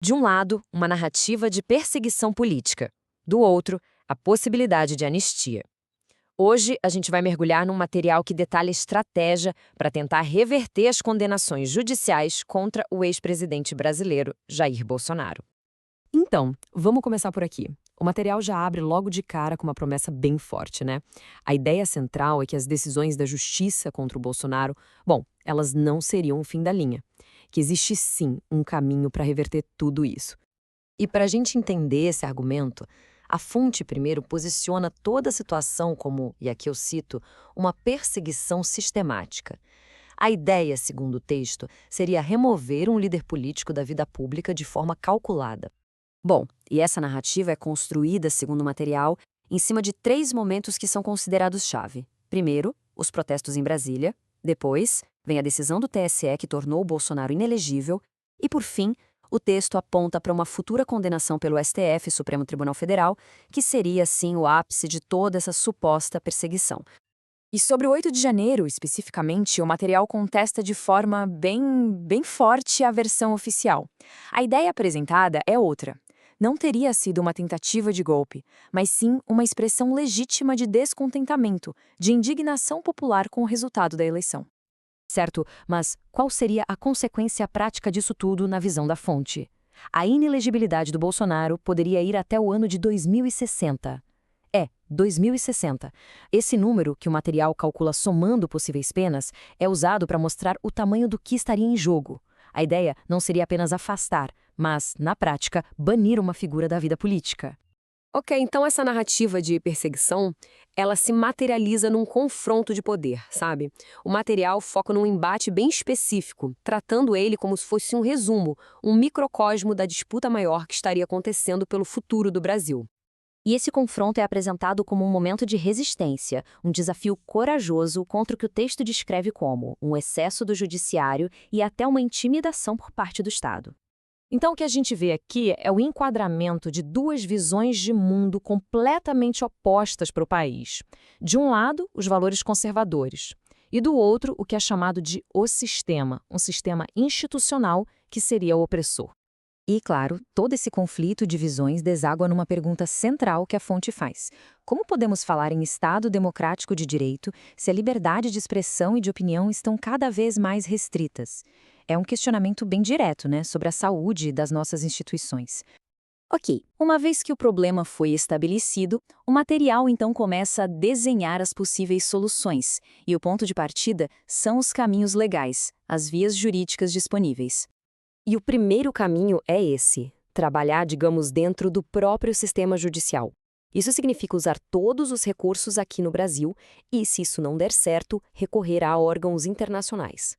De um lado, uma narrativa de perseguição política. Do outro, a possibilidade de anistia. Hoje, a gente vai mergulhar num material que detalha estratégia para tentar reverter as condenações judiciais contra o ex-presidente brasileiro, Jair Bolsonaro. Então, vamos começar por aqui. O material já abre logo de cara com uma promessa bem forte, né? A ideia central é que as decisões da justiça contra o Bolsonaro, bom, elas não seriam o fim da linha. Que existe sim um caminho para reverter tudo isso. E para a gente entender esse argumento, a fonte primeiro posiciona toda a situação como, e aqui eu cito, uma perseguição sistemática. A ideia, segundo o texto, seria remover um líder político da vida pública de forma calculada. Bom, e essa narrativa é construída, segundo o material, em cima de 3 momentos que são considerados chave. Primeiro, os protestos em Brasília. Depois, vem a decisão do TSE que tornou o Bolsonaro inelegível. E, por fim, o texto aponta para uma futura condenação pelo STF, Supremo Tribunal Federal, que seria, sim, o ápice de toda essa suposta perseguição. E sobre o 8 de janeiro, especificamente, o material contesta de forma bem forte a versão oficial. A ideia apresentada é outra. Não teria sido uma tentativa de golpe, mas sim uma expressão legítima de descontentamento, de indignação popular com o resultado da eleição. Certo, mas qual seria a consequência prática disso tudo na visão da fonte? A inelegibilidade do Bolsonaro poderia ir até o ano de 2060. 2060. Esse número, que o material calcula somando possíveis penas, é usado para mostrar o tamanho do que estaria em jogo. A ideia não seria apenas afastar, mas, na prática, banir uma figura da vida política. Ok, então essa narrativa de perseguição, ela se materializa num confronto de poder, sabe? O material foca num embate bem específico, tratando ele como se fosse um resumo, um microcosmo da disputa maior que estaria acontecendo pelo futuro do Brasil. E esse confronto é apresentado como um momento de resistência, um desafio corajoso contra o que o texto descreve como um excesso do judiciário e até uma intimidação por parte do Estado. Então, o que a gente vê aqui é o enquadramento de 2 visões de mundo completamente opostas para o país. De um lado, os valores conservadores, e do outro, o que é chamado de o sistema, um sistema institucional que seria o opressor. E, claro, todo esse conflito de visões deságua numa pergunta central que a fonte faz. Como podemos falar em Estado democrático de direito se a liberdade de expressão e de opinião estão cada vez mais restritas? É um questionamento bem direto, né, sobre a saúde das nossas instituições. Ok, uma vez que o problema foi estabelecido, o material então começa a desenhar as possíveis soluções, e o ponto de partida são os caminhos legais, as vias jurídicas disponíveis. E o primeiro caminho é esse: trabalhar, digamos, dentro do próprio sistema judicial. Isso significa usar todos os recursos aqui no Brasil e, se isso não der certo, recorrer a órgãos internacionais.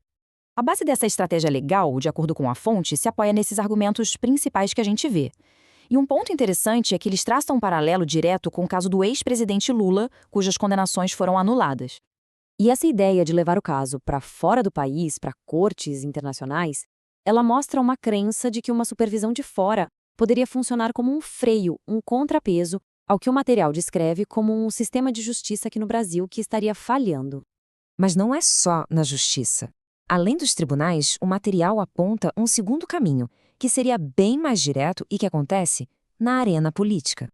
A base dessa estratégia legal, de acordo com a fonte, se apoia nesses argumentos principais que a gente vê. E um ponto interessante é que eles traçam um paralelo direto com o caso do ex-presidente Lula, cujas condenações foram anuladas. E essa ideia de levar o caso para fora do país, para cortes internacionais, ela mostra uma crença de que uma supervisão de fora poderia funcionar como um freio, um contrapeso, ao que o material descreve como um sistema de justiça aqui no Brasil que estaria falhando. Mas não é só na justiça. Além dos tribunais, o material aponta um segundo caminho, que seria bem mais direto e que acontece na arena política.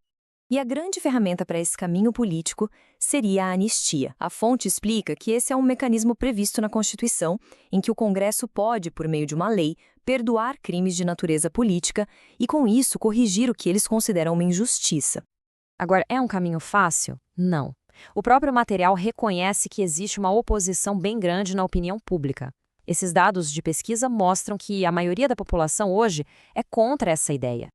E a grande ferramenta para esse caminho político seria a anistia. A fonte explica que esse é um mecanismo previsto na Constituição, em que o Congresso pode, por meio de uma lei, perdoar crimes de natureza política e, com isso, corrigir o que eles consideram uma injustiça. Agora, é um caminho fácil? Não. O próprio material reconhece que existe uma oposição bem grande na opinião pública. Esses dados de pesquisa mostram que a maioria da população hoje é contra essa ideia.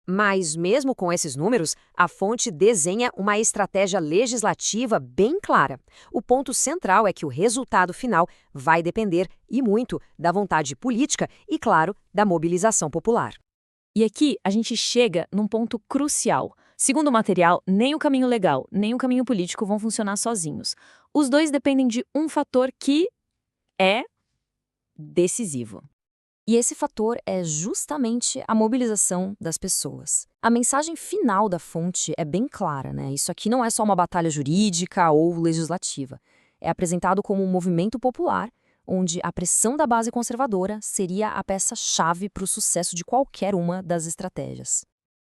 Mas, mesmo com esses números, a fonte desenha uma estratégia legislativa bem clara. O ponto central é que o resultado final vai depender, e muito, da vontade política e, claro, da mobilização popular. E aqui a gente chega num ponto crucial. Segundo o material, nem o caminho legal, nem o caminho político vão funcionar sozinhos. Os dois dependem de um fator que é decisivo. E esse fator é justamente a mobilização das pessoas. A mensagem final da fonte é bem clara, né? Isso aqui não é só uma batalha jurídica ou legislativa. É apresentado como um movimento popular, onde a pressão da base conservadora seria a peça-chave para o sucesso de qualquer uma das estratégias.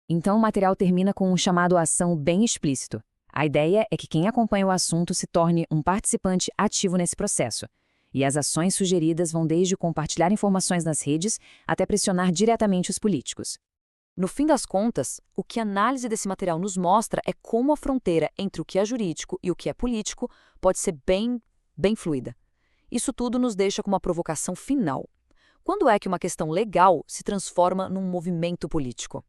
Então, o material termina com um chamado à ação bem explícito. A ideia é que quem acompanha o assunto se torne um participante ativo nesse processo. E as ações sugeridas vão desde compartilhar informações nas redes até pressionar diretamente os políticos. No fim das contas, o que a análise desse material nos mostra é como a fronteira entre o que é jurídico e o que é político pode ser bem fluida. Isso tudo nos deixa com uma provocação final. Quando é que uma questão legal se transforma num movimento político?